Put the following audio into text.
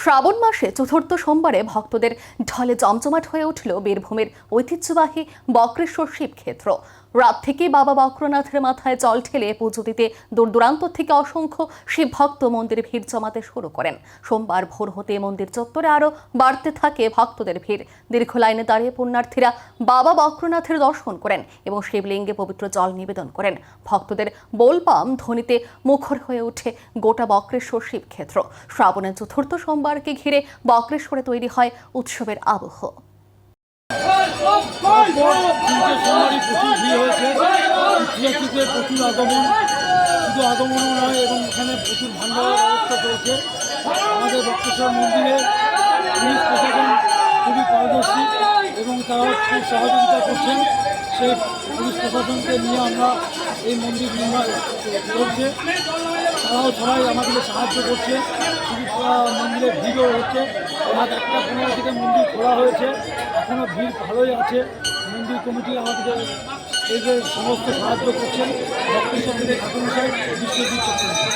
শ্রাবণ মাসে চতুর্থ সোমবারে ভক্তদের ঢলে জমজমাট হয়ে উঠল বীরভূমের ঐতিহ্যবাহী বক্রেশ্বর শিবক্ষেত্র। রাত থেকে বাবা বক্রনাথের মাথায় জল ঢেলে পুজো দিতে দূর দূরান্ত থেকে অসংখ্য শিব ভক্ত মন্দিরে ভিড় জমাতে শুরু করেন। সোমবার ভোর হতে মন্দির চত্বরে আরও বাড়তে থাকে ভক্তদের ভিড়। দীর্ঘ লাইনে দাঁড়িয়ে পুণ্যার্থীরা বাবা বক্রনাথের দর্শন করেন এবং শিবলিঙ্গে পবিত্র জল নিবেদন করেন। ভক্তদের বোলবাম ধ্বনিতে মুখর হয়ে ওঠে গোটা বক্রেশ্বর শিবক্ষেত্র। শ্রাবণের চতুর্থ সোমবারকে ঘিরে বক্রেশ্বরে তৈরি হয় উৎসবের আবহ। প্রচুর আগমন, শুধু আগমনও নয় এবং এখানে প্রচুর ভান্ডারের ব্যবস্থা চলছে। আমাদের বক্রেশ্বর মন্দিরে পুলিশ প্রশাসন খুবই পারদর্শী এবং তারা খুব সহযোগিতা করছেন। সেই পুলিশ প্রশাসনকে নিয়ে আমরা এই মন্দির নির্মাণ করছে, তারাও সবাই আমাদেরকে সাহায্য করছে। মন্দিরে ভিড়ও হচ্ছে। রাত 1:15 থেকে মন্দির খোলা হয়েছে, এখনও ভিড় ভালোই আছে। মন্দির কমিটি আমাদের এই যে সমস্ত সাহায্য করছেন, বক্রেশ্বর থেকে ঠাকুরমশাই বিশ্বজিৎ করছেন।